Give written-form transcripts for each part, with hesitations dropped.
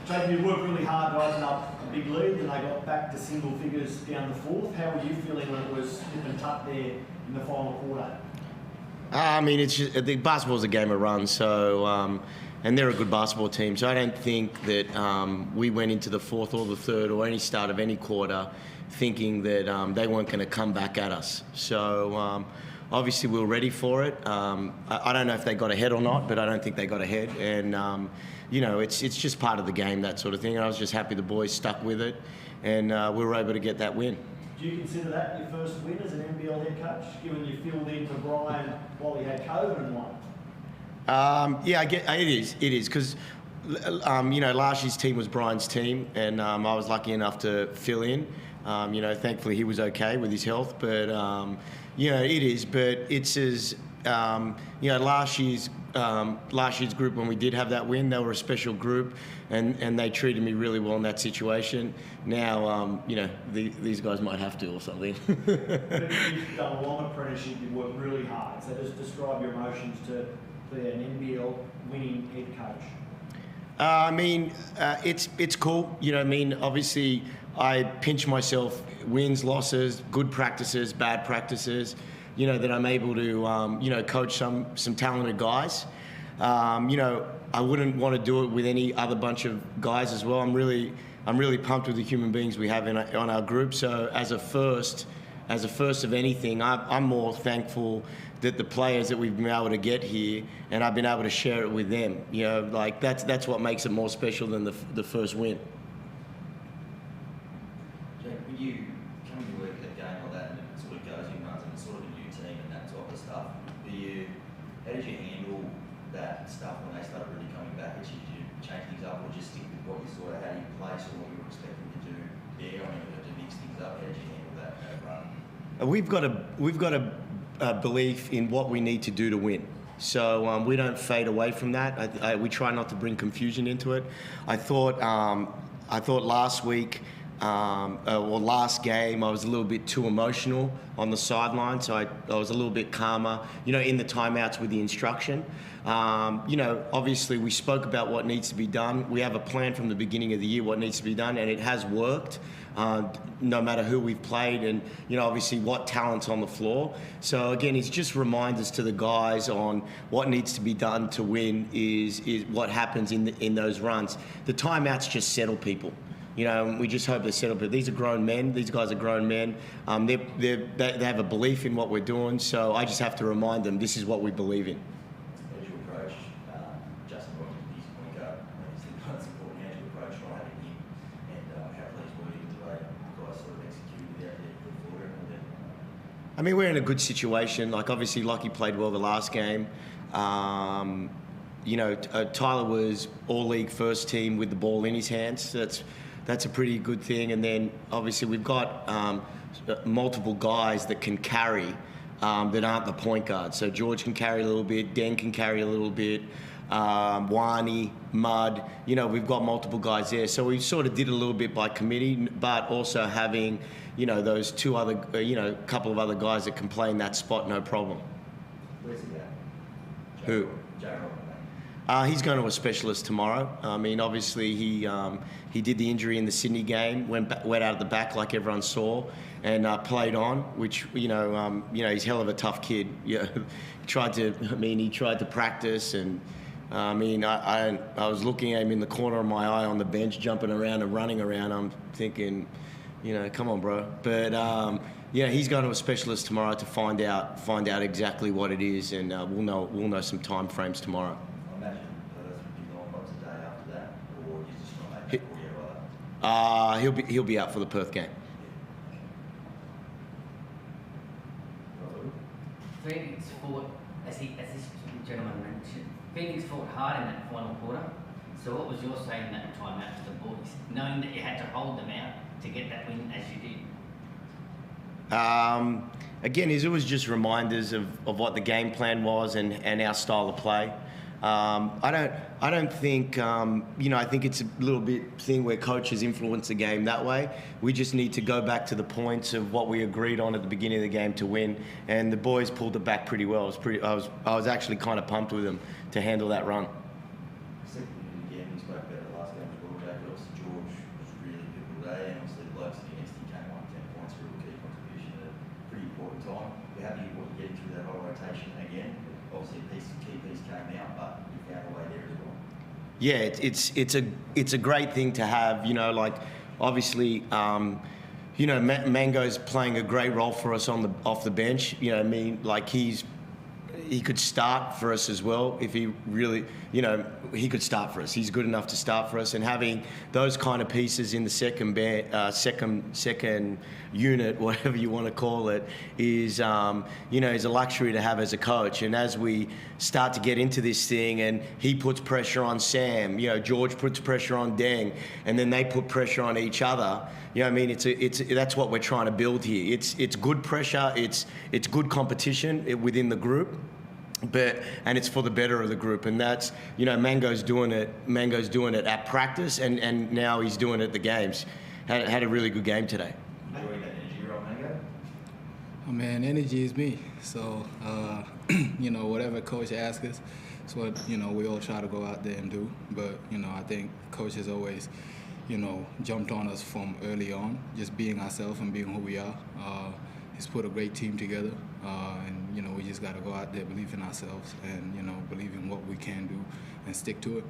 Jacob, you worked really hard to open up a big lead, and they got back to single figures down the fourth. How were you feeling when it was nip and tuck there in the final quarter? I mean, it's just, the basketball's a game of runs, so and they're a good basketball team. So I don't think that we went into the fourth or the third or any start of any quarter thinking that they weren't going to come back at us. So obviously we were ready for it. I don't know if they got ahead or not, but I don't think they got ahead. And you know, it's just part of the game, that sort of thing. And I was just happy the boys stuck with it, and we were able to get that win. Do you consider that your first win as an NBL head coach, given you filled in for Brian while he had COVID and won? Yeah, it is, because you know, last year's team was Brian's team, and I was lucky enough to fill in. You know, thankfully he was okay with his health, but you know, it is. But it's as you know, last year's group, when we did have that win, they were a special group, and they treated me really well in that situation. Now, you know, these guys might have to or something. You've done a long apprenticeship, you've worked really hard. So just describe your emotions to be an NBL winning head coach. I mean, it's cool. You know, I mean, obviously, I pinch myself: wins, losses, good practices, bad practices. You know, that I'm able to, you know, coach some talented guys. You know, I wouldn't want to do it with any other bunch of guys as well. I'm really pumped with the human beings we have on our group. So as a first of anything, I'm more thankful that the players that we've been able to get here, and I've been able to share it with them. You know, like that's what makes it more special than the first win. Jack, when you come to work at a game like that, and it sort of goes in runs, and it's sort of a new team and that type of stuff, how did you handle that stuff when they started really coming back? Did you change things up, or just stick with what you saw? How do you play, or what you were expecting to do there? I mean, to mix things up. How did you handle that run? We've got a belief in what we need to do to win. So we don't fade away from that. We try not to bring confusion into it. I thought last week, or last game, I was a little bit too emotional on the sideline, so I was a little bit calmer, you know, in the timeouts with the instruction. You know, obviously we spoke about what needs to be done. We have a plan from the beginning of the year what needs to be done, and it has worked, no matter who we've played, and, you know, obviously what talent's on the floor. So again, it's just reminders to the guys on what needs to be done to win is what happens in those runs. The timeouts just settle people. You know, we just hope they settle. But these are grown men. These guys are grown men. They have a belief in what we're doing. So I just have to remind them this is what we believe in. How did you approach Justin Roberts, his point guard? He's the most important. How did you approach not having him, and how pleased were you with the way you guys sort of executed without the floor and all that? I mean, we're in a good situation. Like, obviously, Lockie played well the last game. You know, Tyler was all-league first team with the ball in his hands. So that's a pretty good thing. And then obviously we've got multiple guys that can carry that aren't the point guard. So George can carry a little bit, Den can carry a little bit, Wani, Mud, you know, we've got multiple guys there. So we sort of did a little bit by committee, but also having, you know, those two other, you know, couple of other guys that can play in that spot, no problem. Where's he at? Who? Jackomas. He's going to a specialist tomorrow. I mean, obviously he did the injury in the Sydney game, went out of the back like everyone saw, and played on. Which you know, he's a hell of a tough kid. Yeah, he tried to practice, and I mean, I was looking at him in the corner of my eye on the bench, jumping around and running around. I'm thinking, you know, come on, bro. But yeah, he's going to a specialist tomorrow to find out exactly what it is, and we'll know some time frames tomorrow. He'll be out for the Perth game. Phoenix fought, as this gentleman mentioned, Phoenix fought hard in that final quarter. So what was your say in that time out to the boys, knowing that you had to hold them out to get that win as you did? Again, it was just reminders of what the game plan was and our style of play. I don't think, you know, I think it's a little bit thing where coaches influence the game that way. We just need to go back to the points of what we agreed on at the beginning of the game to win, and the boys pulled it back pretty well. I was actually kind of pumped with them to handle that run. Second, again, you spoke about the last game as well, Jack. point in time. You're happy with getting through that whole rotation again. Obviously, key piece came out, but you found a way there as well. Yeah, it's a great thing to have. You know, like obviously. You know, Mango's playing a great role for us off the bench. You know, I mean, like he could start for us as well if he really, you know, he could start for us. He's good enough to start for us, and having those kind of pieces in the second unit, whatever you want to call it, is you know, is a luxury to have as a coach. And as we start to get into this thing, and he puts pressure on Sam, you know, George puts pressure on Deng, and then they put pressure on each other. You know, I mean, that's what we're trying to build here. It's good pressure. It's good competition within the group. And it's for the better of the group, and that's, you know, Mango's doing it at practice, and now he's doing it at the games. Had a really good game today. Enjoying that energy, right, Mango? Oh man, energy is me. So you know, whatever coach asks us, it's what, you know, we all try to go out there and do. But you know, I think coach has always, you know, jumped on us from early on, just being ourselves and being who we are. He's put a great team together, and you know, we just got to go out there, believe in ourselves, and you know, believe in what we can do, and stick to it.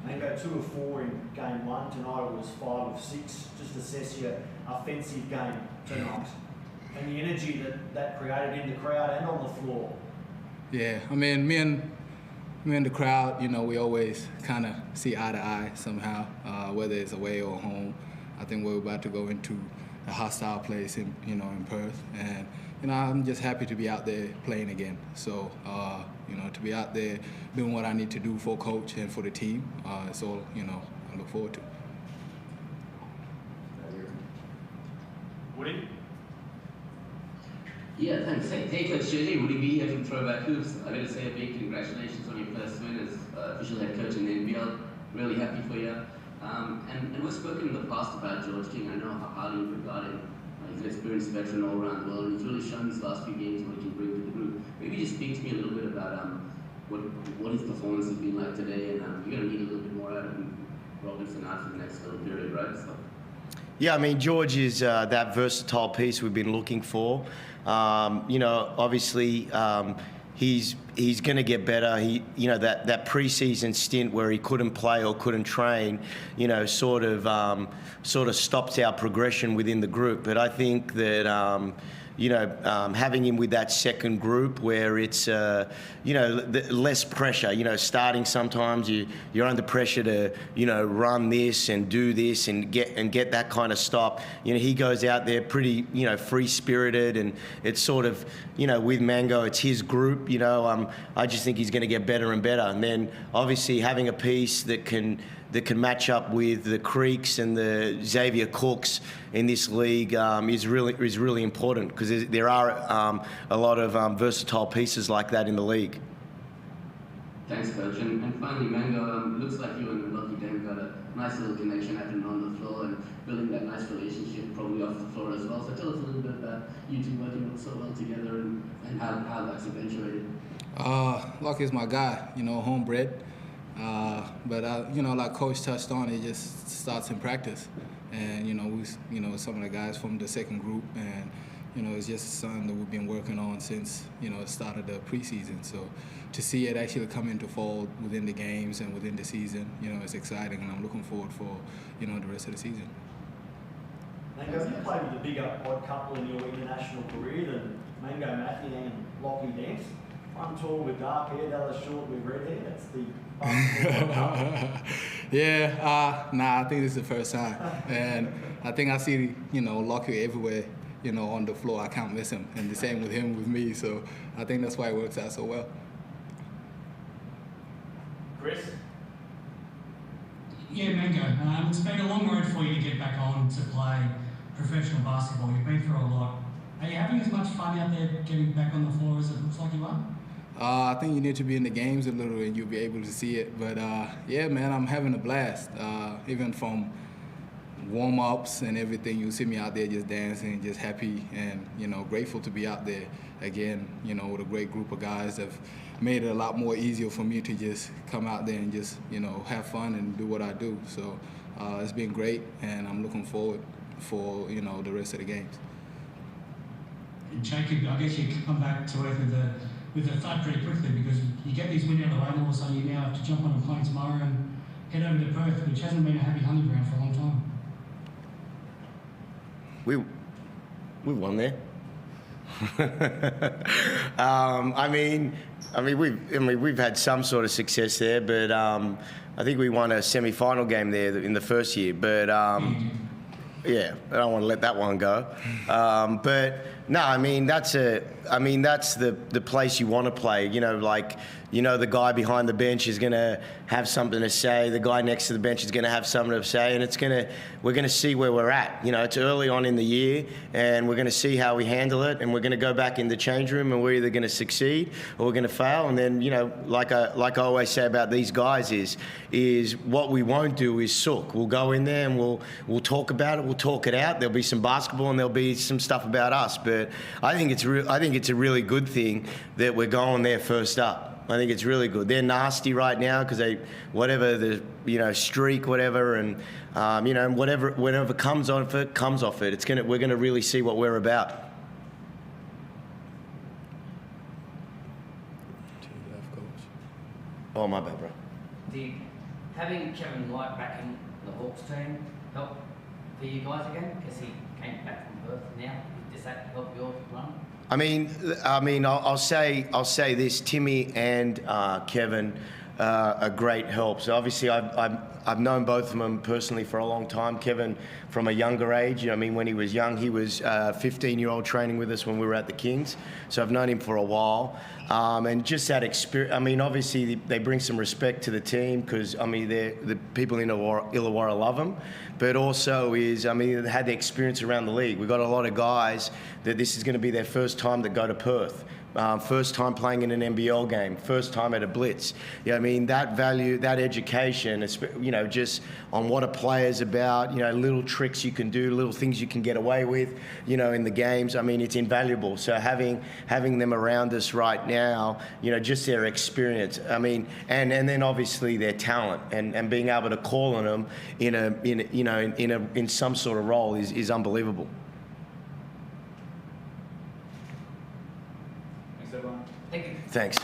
Mango 2 of 4 in game 1 tonight. It was 5 of 6. Just assess your offensive game tonight and the energy that created in the crowd and on the floor. Yeah, I mean, me and the crowd, you know, we always kind of see eye to eye somehow, whether it's away or home. I think we're about to go into a hostile place in Perth, and you know, I'm just happy to be out there playing again. So you know, to be out there doing what I need to do for coach and for the team, it's all, you know, I look forward to. Woody? Yeah, thanks. Hey Coach JJ, Woody B here from Throwback Hoops. I got to say a big congratulations on your first win as official head coach in the NBL. Really happy for you. And we've spoken in the past about George King. I know how highly you regard him. He's an experienced veteran all around the world, and he's really shown these last few games what he can bring to the group. Maybe just speak to me a little bit about what his performance has been like today, and you're going to need a little bit more out of him, Robinson, out for the next little period, right? So. Yeah, I mean, George is that versatile piece we've been looking for. You know, obviously, he's going to get better. You know, that preseason stint where he couldn't play or couldn't train, you know, sort of stops our progression within the group. But I think that you know, having him with that second group where it's, you know, less pressure. You know, starting sometimes you're under pressure to, you know, run this and do this and get that kind of stop. You know, he goes out there pretty, you know, free-spirited, and it's sort of, you know, with Mango, it's his group. You know, I just think he's going to get better and better. And then obviously having a piece that can match up with the Creeks and the Xavier Cooks in this league is really important, because there are a lot of versatile pieces like that in the league. Thanks, Coach. And finally, Mango, looks like you and Lucky Deng got a nice little connection happening on the floor and building that nice relationship probably off the floor as well. So tell us a little bit about you two working so well together and how that's eventuated. Lucky's my guy, you know, homebred. But you know, like Coach touched on, it just starts in practice, and you know, some of the guys from the second group, and you know, it's just something that we've been working on since, you know, the start of the preseason. So to see it actually come into fold within the games and within the season, you know, it's exciting, and I'm looking forward for, you know, the rest of the season. Mango, you played with a bigger odd couple in your international career than Mango Mathiang and Lockie Dent. One tall with dark hair, the other short with red hair. That's the yeah, I think this is the first time, and I think I see, you know, Lockie everywhere, you know, on the floor. I can't miss him, and the same with him with me. So I think that's why it works out so well. Chris? Yeah, Mango, it's been a long road for you to get back on to play professional basketball. You've been through a lot. Are you having as much fun out there getting back on the floor as it looks like you are? I think you need to be in the games a little, and you'll be able to see it. But yeah, man, I'm having a blast. Even from warm-ups and everything, you'll see me out there just dancing, just happy, and you know, grateful to be out there again. You know, with a great group of guys that have made it a lot more easier for me to just come out there and just, you know, have fun and do what I do. So it's been great, and I'm looking forward for, you know, the rest of the games. Jacob, I guess you come back to earth with the thud pretty quickly because you get these win out of the way and all of a sudden you now have to jump on a plane tomorrow and head over to Perth, which hasn't been a happy hunting ground for a long time. We won there. We've had some sort of success there, but I think we won a semi-final game there in the first year. But yeah, I don't want to let that one go. But no, that's the place you want to play. The guy behind the bench is going to have something to say. The guy next to the bench is going to have something to say, and we're going to see where we're at. It's early on in the year, and we're going to see how we handle it, and we're going to go back in the change room, and we're either going to succeed or we're going to fail. And then, like I always say about these guys is what we won't do is sook. We'll go in there and we'll talk about it. We'll talk it out. There'll be some basketball and there'll be some stuff about us. But I think it's a really good thing that we're going there first up. I think it's really good. They're nasty right now because streak, whatever, and whatever comes off it comes off it. We're gonna really see what we're about. Oh, my bad, bro. Did having Kevin White back in the Hawks team help for you guys again? Because he came back from Perth now. Does that help your run? I'll say this: Timmy and Kevin are great helps. Obviously, I've known both of them personally for a long time. Kevin from a younger age. When he was young, he was 15-year-old training with us when we were at the Kings. So I've known him for a while. And just that experience. Obviously, they bring some respect to the team because the people in Illawarra love them. But also they had the experience around the league. We've got a lot of guys that this is going to be their first time that go to Perth. First time playing in an NBL game, first time at a blitz. That value, that education, just on what a player's about, little tricks you can do, little things you can get away with, in the games. It's invaluable. So having them around us right now, just their experience. And then obviously their talent and being able to call on them in some sort of role is unbelievable. Thanks, everyone. Thank you. Thanks.